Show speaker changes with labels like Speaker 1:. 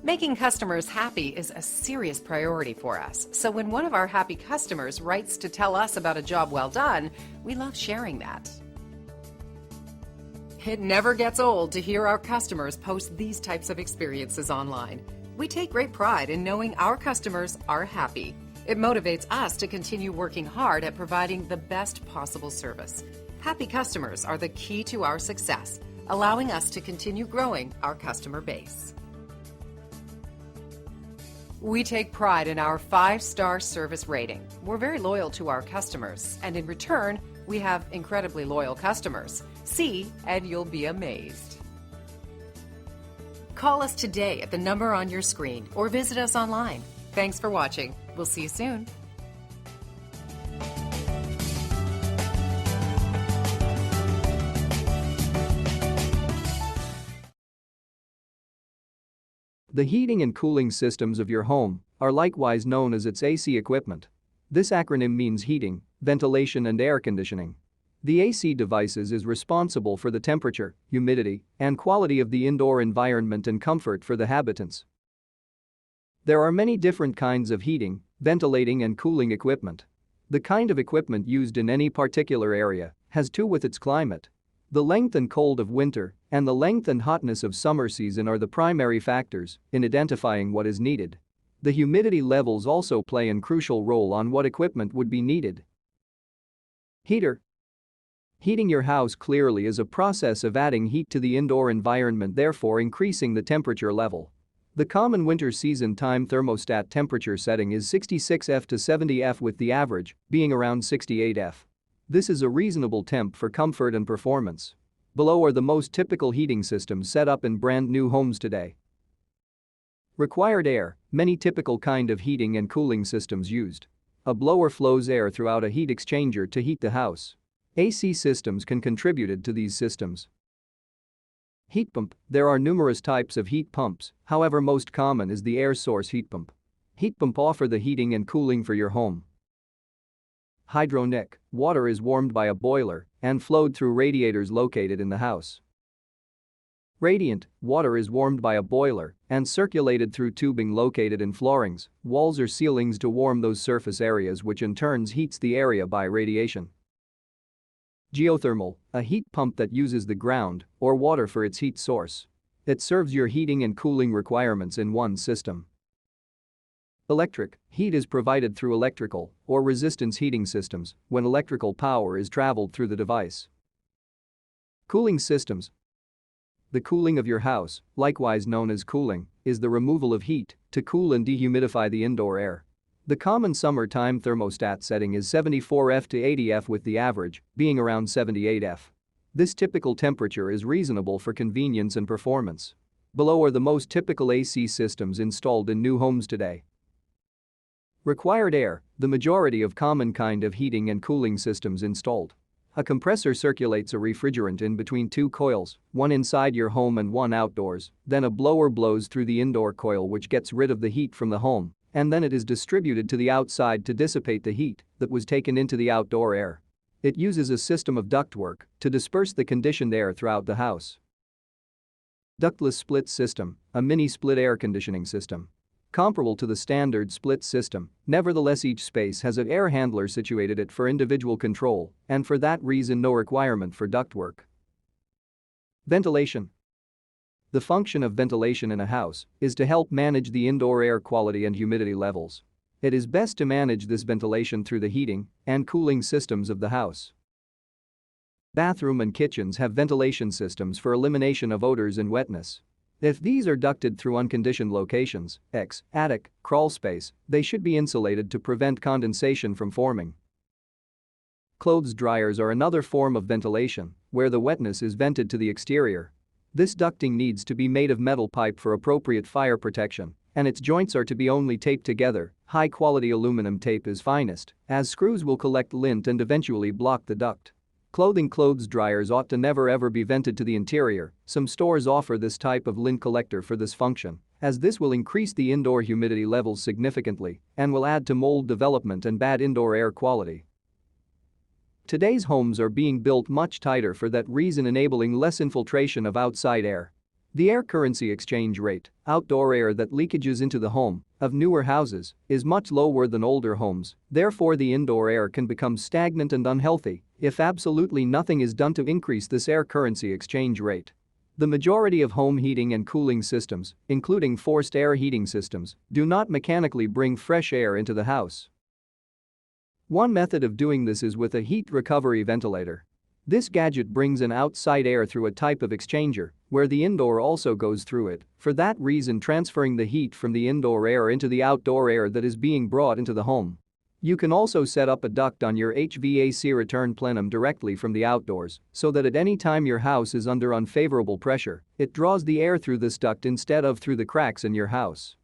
Speaker 1: Making customers happy is a serious priority for us, so when one of our happy customers writes to tell us about a job well done, we love sharing that. It never gets old to hear our customers post these types of experiences online. We take great pride in knowing our customers are happy. It motivates us to continue working hard at providing the best possible service. Happy customers are the key to our success, allowing us to continue growing our customer base. We take pride in our 5-star service rating. We're very loyal to our customers, and in return, we have incredibly loyal customers. See, and you'll be amazed. Call us today at the number on your screen or visit us online. Thanks for watching. We'll see you soon.
Speaker 2: The heating and cooling systems of your home are likewise known as its AC equipment. This acronym means heating, ventilation, and air conditioning. The AC devices is responsible for the temperature, humidity, and quality of the indoor environment and comfort for the habitants. There are many different kinds of heating, ventilating, and cooling equipment. The kind of equipment used in any particular area has to do with its climate. The length and cold of winter and the length and hotness of summer season are the primary factors in identifying what is needed. The humidity levels also play a crucial role on what equipment would be needed. Heater. Heating your house clearly is a process of adding heat to the indoor environment, therefore increasing the temperature level. The common winter season time thermostat temperature setting is 66 F to 70 F, with the average being around 68 F. This is a reasonable temp for comfort and performance. Below are the most typical heating systems set up in brand new homes today. Required air. Many typical kind of heating and cooling systems used. A blower flows air throughout a heat exchanger to heat the house. AC systems can contribute to these systems. Heat pump. There are numerous types of heat pumps, however most common is the air source heat pump. Heat pump offer the heating and cooling for your home. Hydronic. Water is warmed by a boiler and flowed through radiators located in the house. Radiant. Water is warmed by a boiler and circulated through tubing located in floorings, walls, or ceilings to warm those surface areas, which in turn heats the area by radiation. Geothermal. A heat pump that uses the ground or water for its heat source. It serves your heating and cooling requirements in one system. Electric. Heat is provided through electrical or resistance heating systems when electrical power is traveled through the device. Cooling systems. The cooling of your house, likewise known as cooling, is the removal of heat to cool and dehumidify the indoor air. The common summertime thermostat setting is 74 F to 80 F, with the average being around 78 F. This typical temperature is reasonable for convenience and performance. Below are the most typical AC systems installed in new homes today. Required air. The majority of common kind of heating and cooling systems installed. A compressor circulates a refrigerant in between two coils, one inside your home and one outdoors, then a blower blows through the indoor coil, which gets rid of the heat from the home, and then it is distributed to the outside to dissipate the heat that was taken into the outdoor air. It uses a system of ductwork to disperse the conditioned air throughout the house. Ductless split system, a mini split air conditioning system. Comparable to the standard split system, nevertheless each space has an air handler situated it for individual control, and for that reason no requirement for ductwork. Ventilation. The function of ventilation in a house is to help manage the indoor air quality and humidity levels. It is best to manage this ventilation through the heating and cooling systems of the house. Bathroom and kitchens have ventilation systems for elimination of odors and wetness. If these are ducted through unconditioned locations, attic, crawl space, they should be insulated to prevent condensation from forming. Clothes dryers are another form of ventilation, where the wetness is vented to the exterior. This ducting needs to be made of metal pipe for appropriate fire protection, and its joints are to be only taped together. High-quality aluminum tape is finest, as screws will collect lint and eventually block the duct. Clothes dryers ought to never ever be vented to the interior. Some stores offer this type of lint collector for this function, as this will increase the indoor humidity levels significantly and will add to mold development and bad indoor air quality. Today's homes are being built much tighter for that reason, enabling less infiltration of outside air. The air currency exchange rate, outdoor air that leakages into the home, of newer houses, is much lower than older homes, therefore the indoor air can become stagnant and unhealthy if absolutely nothing is done to increase this air currency exchange rate. The majority of home heating and cooling systems, including forced air heating systems, do not mechanically bring fresh air into the house. One method of doing this is with a heat recovery ventilator. This gadget brings in outside air through a type of exchanger, where the indoor also goes through it, for that reason transferring the heat from the indoor air into the outdoor air that is being brought into the home. You can also set up a duct on your HVAC return plenum directly from the outdoors, so that at any time your house is under unfavorable pressure, it draws the air through this duct instead of through the cracks in your house.